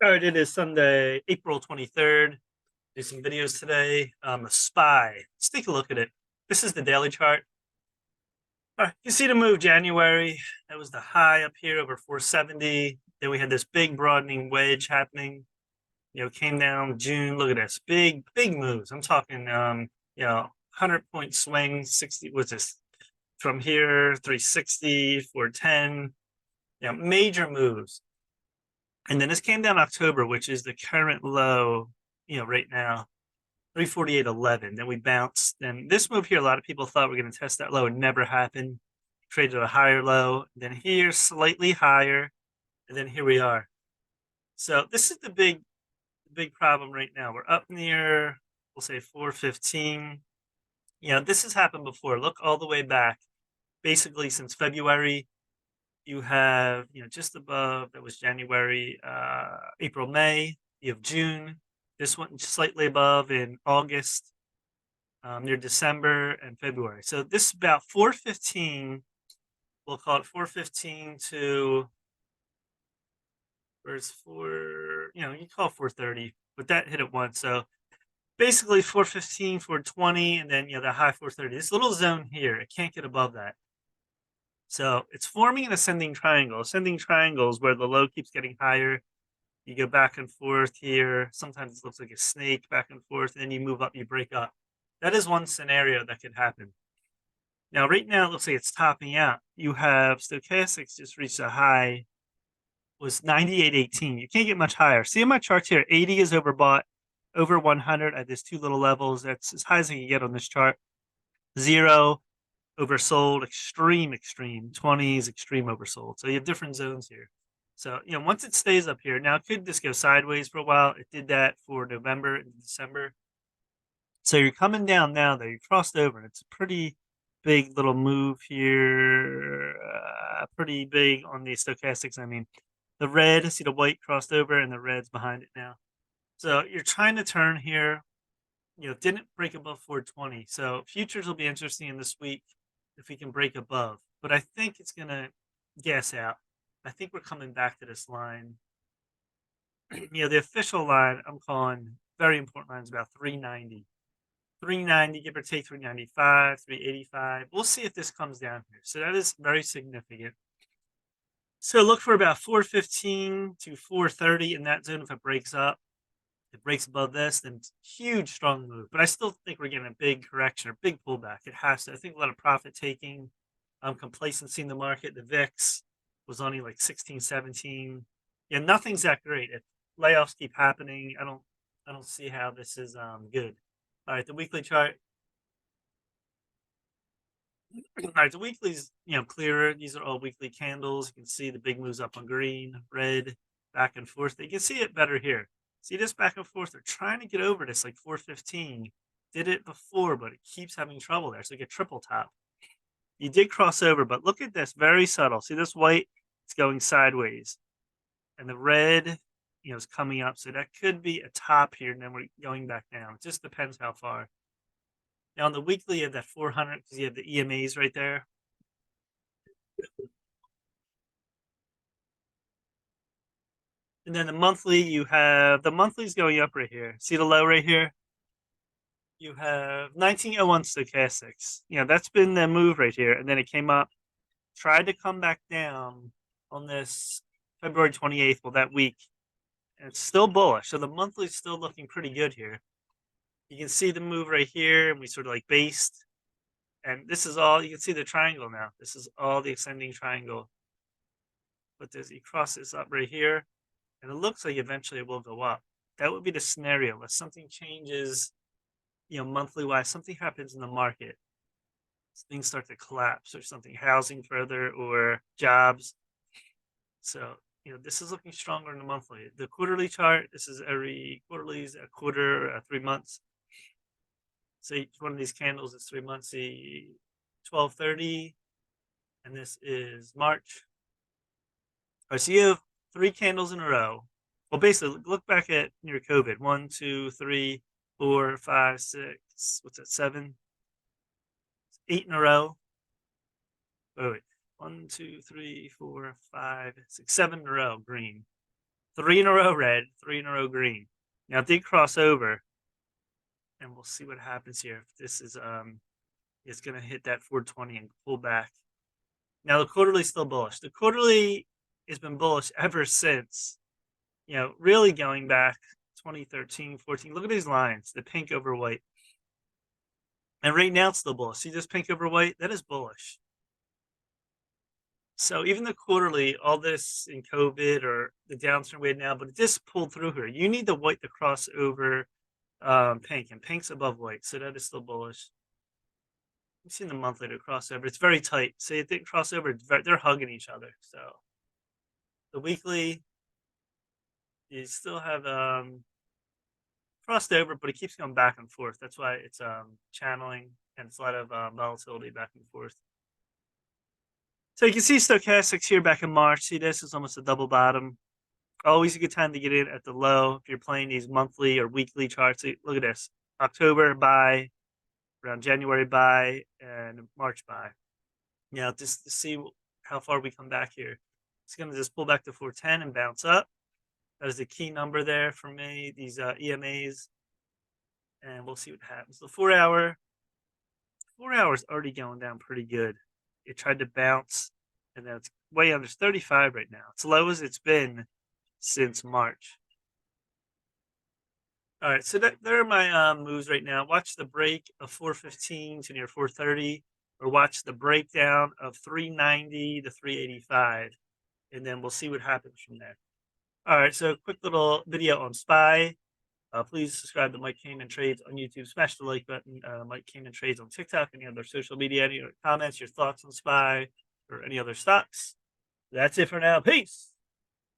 All right, it is Sunday, April 23rd. Do some videos today. The SPY. Let's take a look at it. This is the daily chart. All right, you see the move January. That was the high up here over 470. Then we had this big broadening wedge happening. Came down June. Look at this. Big moves. I'm talking 100-point swing, 60, what's this? From here, 360, 410. Major moves. And then this came down October, which is the current low, right now, 348.11. Then we bounced. Then this move here, a lot of people thought we are going to test that low. It never happened. Traded a higher low. Then here, slightly higher. And then here we are. So this is the big problem right now. We're up near, we'll say 415. This has happened before. Look all the way back. Basically, since February, you have, just above, that was January, April, May. You have June. This one slightly above in August, near December and February. So this is about 415. We'll call it 415 to, where's you call it 430, but that hit it once. So basically 415, 420, and then, the high 430. This little zone here, it can't get above that. So it's forming an ascending triangle. Ascending triangles where the low keeps getting higher. You go back and forth here. Sometimes it looks like a snake back and forth. And then you move up, you break up. That is one scenario that could happen. Now, right now, it looks like it's topping out. You have stochastics just reached a high, was 98.18. You can't get much higher. See in my charts here, 80 is overbought, over 100 at these two little levels. That's as high as you can get on this chart. 0 oversold, extreme 20 is extreme oversold. So you have different zones here. So once it stays up here, now could this go sideways for a while? It did that for November and December. So you're coming down now though. You crossed over, and it's a pretty big little move here. Pretty big on the stochastics. I mean, the red, see the white crossed over, and the red's behind it now. So you're trying to turn here. Didn't break above 420. So futures will be interesting this week if we can break above. But I think it's going to gas out. I think we're coming back to this line. The official line I'm calling, very important line, is about 390. 390, give or take 395, 385. We'll see if this comes down here. So that is very significant. So look for about 415 to 430 in that zone if it breaks up. If it breaks above this, then it's a huge, strong move. But I still think we're getting a big correction or big pullback. It has to. I think a lot of profit taking, complacency in the market. The VIX was only like 16, 17. Yeah, nothing's that great. If layoffs keep happening, I don't see how this is good. All right, the weekly chart. All right, the weekly's clearer. These are all weekly candles. You can see the big moves up on green, red, back and forth. You can see it better here. See this back and forth? They're trying to get over this like 415. Did it before, but it keeps having trouble there. So you get triple top. You did cross over, but look at this, very subtle. See this white? It's going sideways. And the red, is coming up. So that could be a top here, and then we're going back down. It just depends how far. Now on the weekly, you have that 400 because you have the EMAs right there. And then the monthly, you have the monthly's going up right here. See the low right here? You have 1901 stochastics. That's been the move right here. And then it came up, tried to come back down on this February 28th, well, that week. And it's still bullish. So the monthly's still looking pretty good here. You can see the move right here, and we sort of like based. And this is all, you can see the triangle now. This is all the ascending triangle. But there's, you cross this up right here, and it looks like eventually it will go up. That would be the scenario. If something changes, monthly wise, something happens in the market, things start to collapse or something, housing further or jobs. So, this is looking stronger in the monthly. The quarterly chart, this is every quarterly, a quarter, 3 months. So each one of these candles is 3 months, see 1230, and this is March. All right, so you have 3 candles in a row. Well, basically, look back at your COVID. 1, 2, 3, 4, 5, 6. What's that? 7, 8 in a row. Wait. 1, 2, 3, 4, 5, 6, 7 in a row. Green. 3 in a row red, 3 in a row green. Now it did cross over, and we'll see what happens here. If this is it's gonna hit that 420 and pull back. Now the quarterly's still bullish. The quarterly has been bullish ever since, really going back 2013, 14. Look at these lines, the pink over white. And right now it's still bullish. See this pink over white? That is bullish. So even the quarterly, all this in COVID or the downturn we had now, but it just pulled through here. You need the white to cross over pink, and pink's above white, so that is still bullish. You've seen the monthly to cross over. It's very tight. See, it didn't cross over. They're hugging each other. So the weekly, you still have crossed over, but it keeps going back and forth. That's why it's channeling, and it's a lot of volatility back and forth. So you can see stochastics here back in March. See, this is almost a double bottom. Always a good time to get in at the low if you're playing these monthly or weekly charts. Look at this. October buy, around January buy, and March buy. Just to see how far we come back here. It's going to just pull back to 410 and bounce up. That is the key number there for me, these EMAs. And we'll see what happens. The 4 hour is already going down pretty good. It tried to bounce, and now it's way under 35 right now. It's low as it's been since March. All right, so there are my moves right now. Watch the break of 415 to near 430, or watch the breakdown of 390 to 385, and then we'll see what happens from there. All right, so quick little video on SPY. Please subscribe to Mike Cayman Trades on YouTube. Smash the like button. Mike Cayman Trades on TikTok, any other social media, any other comments, your thoughts on SPY or any other stocks. That's it for now. Peace.